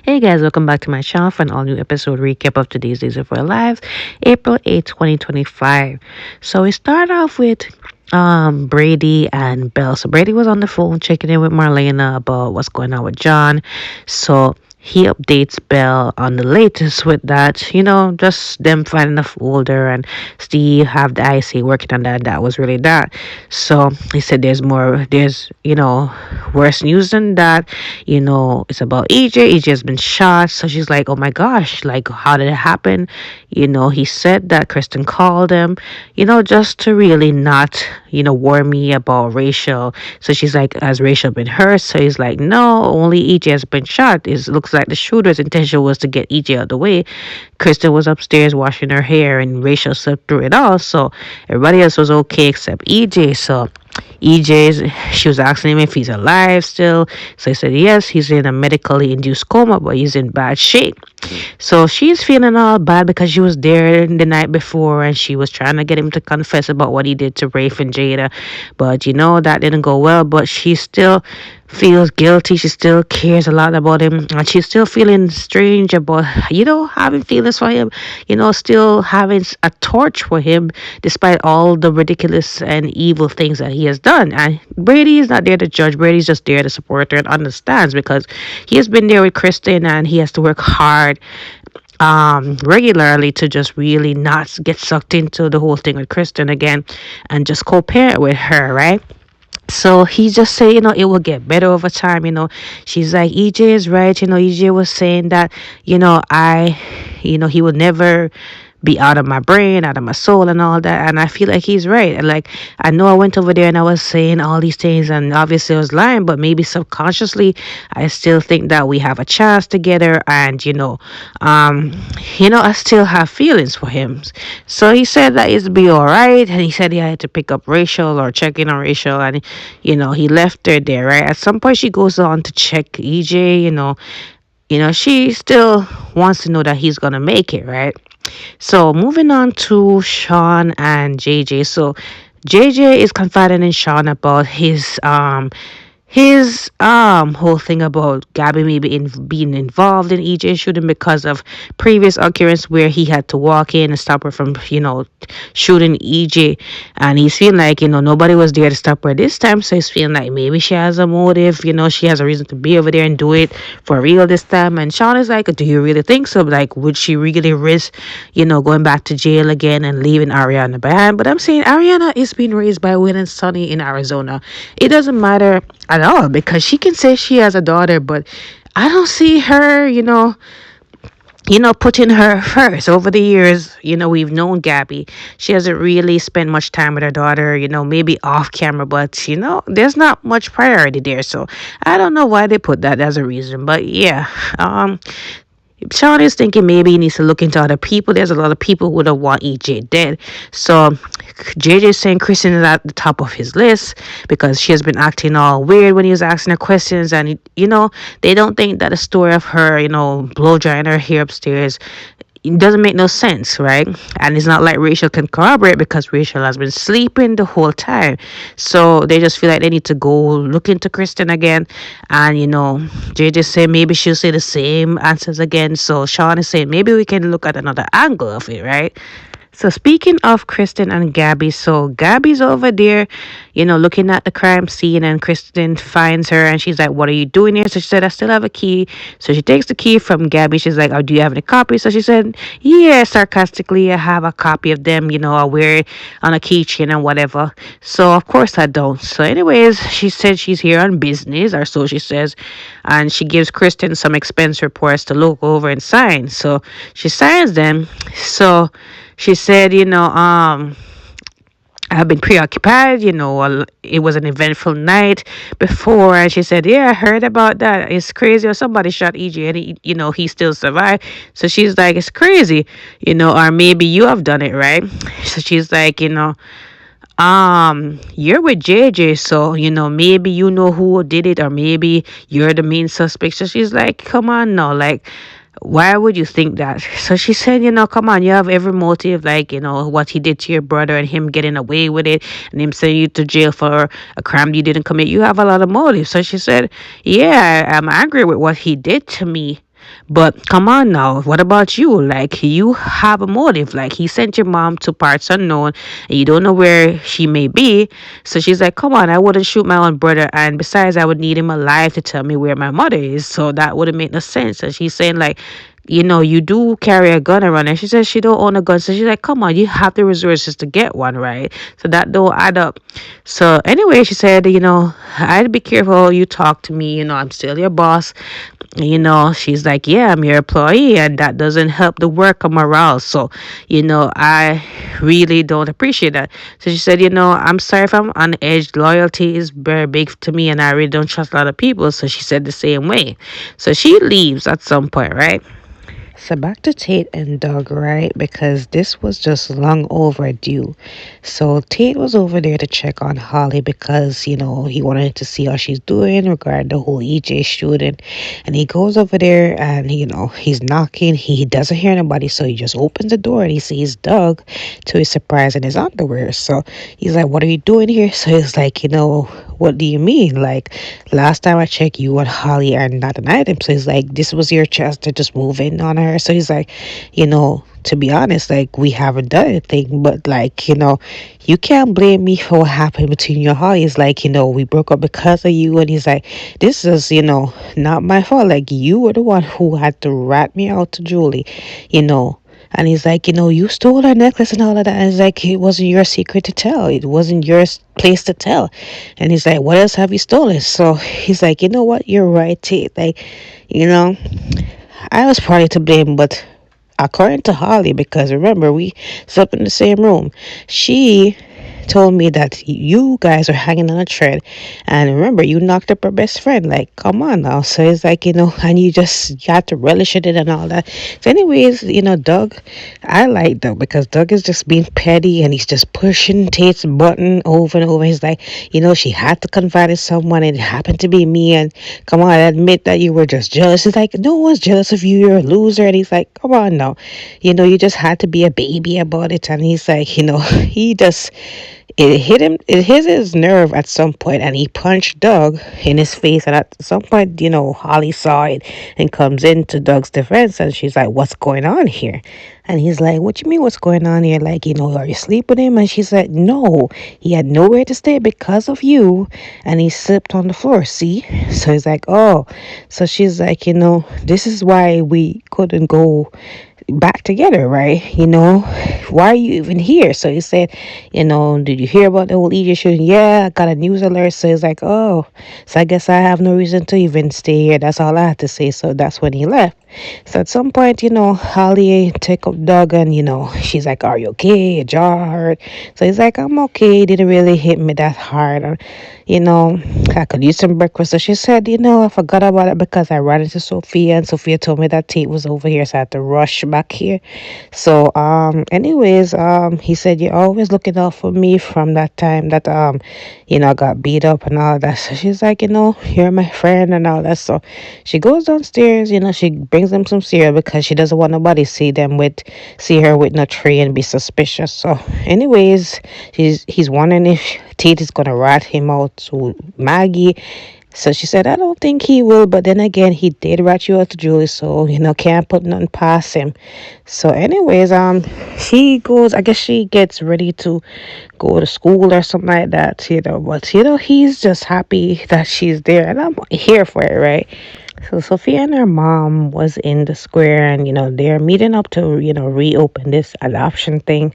Hey guys, welcome back to my channel for an all new episode recap of today's Days of Our Lives, April 8th, 2025. So we start off with Brady and Belle. So Brady was on the phone checking in with Marlena about what's going on with John. So he updates Belle on the latest with that, just them finding a folder and Steve have the IC working on that. That was really that. So he said there's worse news than that. It's about EJ. EJ has been shot. So she's like, oh my gosh, like, how did it happen? He said that Kristen called him, just to really not, warn me about Rachel. So she's like, has Rachel been hurt? So he's like, no, only EJ has been shot. It looks like the shooter's intention was to get EJ out of the way. Kristen was upstairs washing her hair and Rachel slept through it all. So everybody else was okay except EJ. So she was asking him if he's alive still. So he said yes, he's in a medically induced coma, but he's in bad shape. So she's feeling all bad because she was there the night before and she was trying to get him to confess about what he did to Rafe and Jada. But that didn't go well. But she still feels guilty. She still cares a lot about him. And she's still feeling strange about, having feelings for him, still having a torch for him despite all the ridiculous and evil things that he has done. And Brady is not there to judge. Brady's just there to support her and understands because he has been there with Kristen and he has to work hard regularly to just really not get sucked into the whole thing with Kristen again and just co-parent with her, right? So he just say, it will get better over time. She's like, EJ is right. EJ was saying that, he would never be out of my brain, out of my soul and all that. And I feel like he's right. And like, I know I went over there and I was saying all these things and obviously I was lying, but maybe subconsciously I still think that we have a chance together and, I still have feelings for him. So he said that it'd be all right. And he said he had to pick up Rachel or check in on Rachel and, he left her there, right? At some point she goes on to check EJ, she still wants to know that he's going to make it, right? So moving on to Sean and JJ. So JJ is confiding in Sean about his whole thing about Gabby maybe being involved in EJ shooting because of previous occurrence where he had to walk in and stop her from shooting EJ, and he's feeling like nobody was there to stop her this time, so he's feeling like maybe she has a motive, she has a reason to be over there and do it for real this time. And Sean is like, do you really think so? Like, would she really risk going back to jail again and leaving Ariana behind? But I'm saying Ariana is being raised by Wayne and Sonny in Arizona. It doesn't matter at all because she can say she has a daughter, but I don't see her putting her first. Over the years, we've known Gabby. She hasn't really spent much time with her daughter, maybe off camera, but there's not much priority there. So I don't know why they put that as a reason, but yeah. Sean is thinking maybe he needs to look into other people. There's a lot of people who don't want EJ dead. So JJ is saying Kristen is at the top of his list because she has been acting all weird when he was asking her questions. And, they don't think that the story of her, blow drying her hair upstairs, it doesn't make no sense, right? And it's not like Rachel can corroborate because Rachel has been sleeping the whole time. So they just feel like they need to go look into Kristen again. And, JJ said maybe she'll say the same answers again. So Sean is saying maybe we can look at another angle of it, right? So speaking of Kristen and Gabby, so Gabby's over there, looking at the crime scene, and Kristen finds her and she's like, what are you doing here? So she said, I still have a key. So she takes the key from Gabby. She's like, oh, do you have any copies? So she said, yeah, sarcastically, I have a copy of them. I wear it on a keychain and whatever. So of course I don't. So anyways, she said she's here on business, or so she says. And she gives Kristen some expense reports to look over and sign. So she signs them. So she said, I've been preoccupied, it was an eventful night before. And she said, yeah, I heard about that. It's crazy. Or somebody shot EJ and he still survived. So she's like, it's crazy, or maybe you have done it, right? So she's like, you're with JJ, so maybe you know who did it, or maybe you're the main suspect. So she's like, come on now, like, why would you think that? So she said, come on, you have every motive, like, what he did to your brother and him getting away with it and him sending you to jail for a crime you didn't commit. You have a lot of motive. So she said, yeah, I'm angry with what he did to me. But come on now, what about you? Like, you have a motive. Like, he sent your mom to parts unknown and you don't know where she may be. So she's like, come on, I wouldn't shoot my own brother. And besides, I would need him alive to tell me where my mother is. So that wouldn't make no sense. And she's saying, like, you do carry a gun around. And she says she don't own a gun. So she's like, come on, you have the resources to get one, right? So that don't add up. So anyway, she said, I'd be careful how you talk to me. I'm still your boss. She's like, yeah, I'm your employee, and that doesn't help the worker morale. So, I really don't appreciate that. So she said, I'm sorry if I'm on edge. Loyalty is very big to me, and I really don't trust a lot of people. So she said the same way. So she leaves at some point, right? So back to Tate and Doug, right? Because this was just long overdue. So Tate was over there to check on Holly because, he wanted to see how she's doing regarding the whole EJ shooting. And he goes over there and, he's knocking. He doesn't hear nobody. So he just opens the door and he sees Doug, to his surprise, in his underwear. So he's like, what are you doing here? So he's like, what do you mean? Like, last time I checked, you and Holly are not an item. So he's like, this was your chance to just move in on her. So he's like, to be honest, like, we haven't done anything, but like, you can't blame me for what happened between you and Holly. It's like, we broke up because of you. And he's like, this is, not my fault. Like, you were the one who had to rat me out to Julie, you know. And he's like, you stole her necklace and all of that. And it's like, it wasn't your secret to tell. It wasn't your place to tell. And he's like, what else have you stolen? So he's like, you know what? You're right, Tate. Like, I was partly to blame, but according to Holly, because remember, we slept in the same room, she told me that you guys are hanging on a thread, and remember, you knocked up her best friend. Like, come on now. So it's like, and you had to relish in it and all that. So anyways, Doug, I like Doug because Doug is just being petty and he's just pushing Tate's button over and over. He's like, she had to confide in someone and it happened to be me, and come on, admit that you were just jealous. It's like, no one's jealous of you, you're a loser. And he's like, come on now, you just had to be a baby about it. And he's like, he just, it hit his nerve at some point, and he punched Doug in his face. And at some point, Holly saw it and comes into Doug's defense, and she's like, what's going on here? And he's like, what you mean what's going on here? Like, are you asleep with him? And she said, no, he had nowhere to stay because of you, and he slept on the floor, see? So he's like, oh. So she's like, this is why we couldn't go back together, right? Why are you even here? So he said, did you hear about the whole EJ shooting? Yeah, I got a news alert. So he's like, oh, so I guess I have no reason to even stay here. That's all I had to say. So that's when he left. So at some point, Holly take up Doug and, she's like, are you okay? Your jaw hurt? So he's like, I'm okay. It didn't really hit me that hard. I could use some breakfast. So she said, I forgot about it because I ran into Sophia, and Sophia told me that Tate was over here. So I had to rush back here. So, anyways, he said, you're always looking out for me from that time that, I got beat up and all that. So she's like, you're my friend and all that. So she goes downstairs, she brings them some cereal because she doesn't want nobody see her with no tray and be suspicious. So anyways, he's wondering if Tate is gonna rat him out to Maggie. So she said, I don't think he will, but then again, he did rat you out to Julie, so can't put nothing past him. So anyways, she goes, I guess she gets ready to go to school or something like that, but he's just happy that she's there, and I'm here for it, right? So Sophia and her mom was in the square, and they're meeting up to reopen this adoption thing.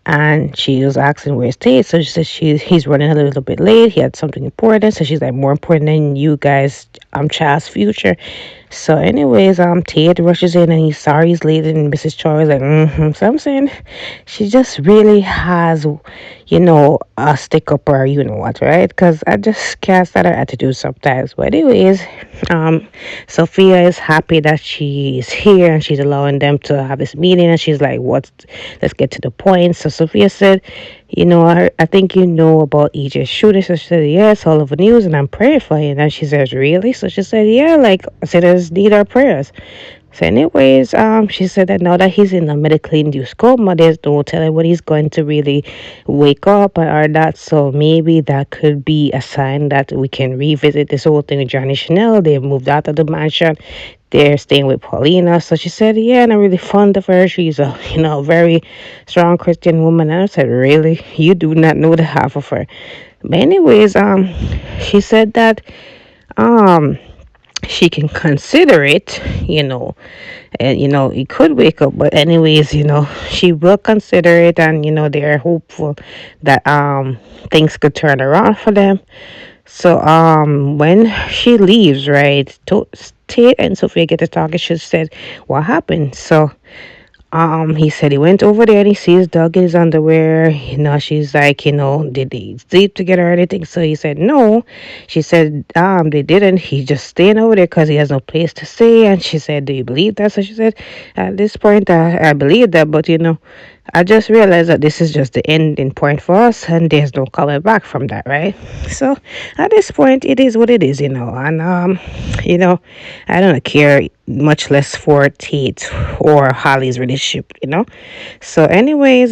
And she was asking where's Tate. So she said he's running a little bit late. He had something important. So she's like, more important than you guys, child's future. So anyways, Tate rushes in and he's sorry he's late, and Mrs. Choi is like, So I'm saying she just really has, a stick up or what, right? Because I just can't stand her attitude sometimes. But anyways, Sophia is happy that she's here and she's allowing them to have this meeting, and she's like, let's get to the point. So Sophia said, I think you know about EJ shooting. So she said, yes, all over the news, and I'm praying for you. And she says, really? So she said, yeah, like sinners need our prayers. So anyways, she said that now that he's in a medically induced coma, there's no telling when he's going to really wake up or that. So maybe that could be a sign that we can revisit this whole thing with Johnny Chanel. They've moved out of the mansion. they're staying with Paulina. So she said, yeah, and I'm really fond of her. She's a, very strong Christian woman. And I said, really? You do not know the half of her. But anyways, she said that um she can consider it, and he could wake up, but anyways, she will consider it, and they're hopeful that things could turn around for them. So when she leaves, right, Tate and Sophia get to talking. She said, what happened? So he said he went over there and he sees Doug in his underwear. She's like, did they sleep together or anything? So he said no. She said, they didn't. He's just staying over there because he has no place to stay. And she said, do you believe that? So she said, at this point, I believe that, but I just realized that this is just the ending point for us, and there's no coming back from that, right? So at this point, it is what it is, and you know, I don't care much less for Tate or Holly's relationship, So, anyways,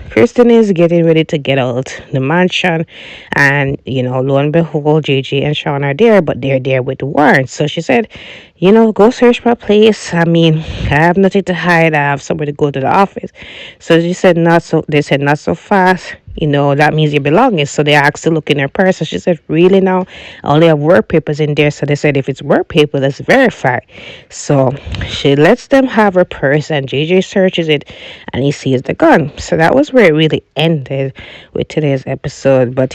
Kristen is getting ready to get out the mansion, and lo and behold, JJ and Sean are there, but they're there with Warren. So she said, go search my place. I mean, I have nothing to hide. I have somewhere to go to the office. So she said, not so. They said, not so fast. That means your belongings. So they asked to look in her purse. So she said, really now? I only have work papers in there. So they said, if it's work paper, let's verify. So she lets them have her purse, and JJ searches it, and he sees the gun. So that was where it really ended with today's episode. But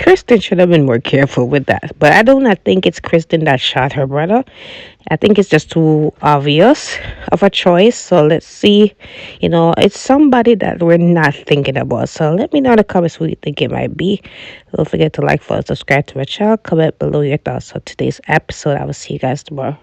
Kristen should have been more careful with that. But I do not think it's Kristen that shot her brother. I think it's just too obvious of a choice. So let's see. It's somebody that we're not thinking about. So let me know in the comments who you think it might be. Don't forget to like, follow, subscribe to my channel. Comment below your thoughts on today's episode. I will see you guys tomorrow.